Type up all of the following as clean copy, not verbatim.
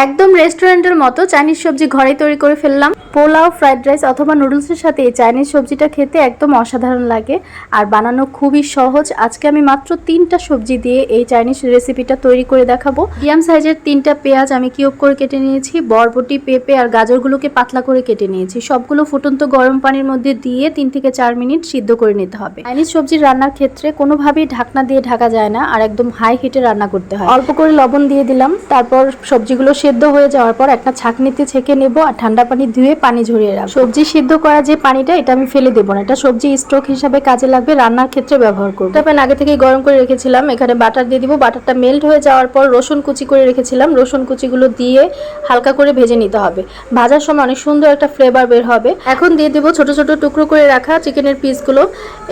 একদম রেস্টুরেন্টের মতো চাইনিজ সবজি ঘরে তৈরি করে ফেললাম। পোলাও, ফ্রাইড রাইস অথবা নুডলসের সাথে এই চাইনিজ সবজিটা খেতে একদম অসাধারণ লাগে আর বানানো খুবই সহজ। আজকে আমি মাত্র 3টা সবজি দিয়ে এই চাইনিজ রেসিপিটা তৈরি করে দেখাবো। মিডিয়াম সাইজের 3টা পেঁয়াজ আমি কিউব করে কেটে নিয়েছি, বরবটি, পেঁপে আর গাজরগুলোকে পাতলা করে কেটে নিয়েছি। সবগুলো ফুটন্ত গরম পানির মধ্যে দিয়ে 3 থেকে 4 মিনিট সিদ্ধ করে নিতে হবে। চাইনিজ সবজির রান্নার ক্ষেত্রে কোনোভাবেই ঢাকনা দিয়ে ঢাকা যায় না আর একদম হাই হিটে রান্না করতে হয়। অল্প করে লবণ দিয়ে দিলাম, তারপর সবজিগুলো সেদ্ধ হয়ে যাওয়ার পর একটা ছাঁকনিতে ছেঁকে নেব আর ঠান্ডা পানি ধুয়ে পানি ঝরিয়ে রাখবো। সবজি সিদ্ধ করা যে পানিটা, এটা আমি ফেলে দেবো না, এটা সবজি স্টক হিসাবে কাজে লাগবে, রান্নার ক্ষেত্রে ব্যবহার করবো। প্যান আগে থেকে গরম করে রেখেছিলাম, এখানে বাটার দিয়ে দিব। বাটারটা মেল্ট হয়ে যাওয়ার পর রসুন কুচি করে রেখেছিলাম, রসুন কুচিগুলো দিয়ে হালকা করে ভেজে নিতে হবে। ভাজার সময় অনেক সুন্দর একটা ফ্লেভার বের হবে। এখন দিয়ে দেবো ছোট ছোট টুকরো করে রাখা চিকেনের পিসগুলো।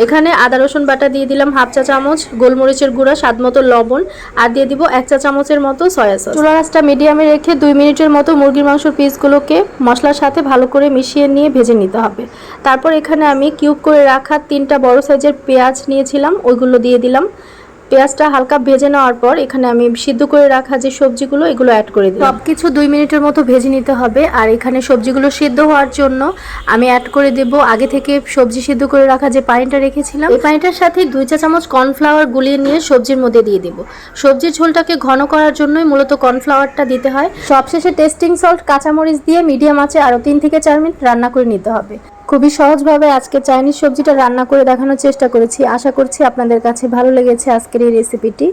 এখানে আদা রসুন বাটা দিয়ে দিলাম হাফ চা চামচ, গোলমরিচের গুঁড়া, স্বাদ মতো লবণ আর দিয়ে দিব 1 চা চামচের মতো সয়া সস। চুলা আঁচটা মিডিয়ামে রেখে 2 মিনিটের মতো মুরগির মাংসের পিসগুলোকে মশলার সাথে ভালো করে মিশিয়ে নিয়ে ভেজে নিতে হবে। তারপর এখানে আমি কিউব করে রাখা 3টা বড় সাইজের পেঁয়াজ নিয়েছিলাম, ওইগুলো দিয়ে দিলাম। পেঁয়াজটা হালকা ভেজে নেওয়ার পর এখানে আমি সিদ্ধ করে রাখা যে সবজিগুলো, এগুলো অ্যাড করে দিলাম। সবকিছু 2 মিনিটের মতো ভেজে নিতে হবে। আর এখানে সবজিগুলো সিদ্ধ হওয়ার জন্য আমি অ্যাড করে দেব আগে থেকে সবজি সিদ্ধ করে রাখা যে পানিটা রেখেছিলাম, এই পানিটার সাথে 2 চা চামচ কর্নফ্লাওয়ার গুলিয়ে নিয়ে সবজির মধ্যে দিয়ে দেব। সবজির ঝোলটাকে ঘন করার জন্যই মূলত কর্নফ্লাওয়ারটা দিতে হয়। সবশেষে টেস্টিং সল্ট, কাঁচামরিচ দিয়ে মিডিয়াম আঁচে আরও 3 থেকে 4 মিনিট রান্না করে নিতে হবে। খুবই সহজভাবে আজকে চাইনিজ সবজিটা রান্না করে দেখানোর চেষ্টা করেছি। আশা করছি আপনাদের কাছে ভালো লেগেছে আজকের এই রেসিপিটি।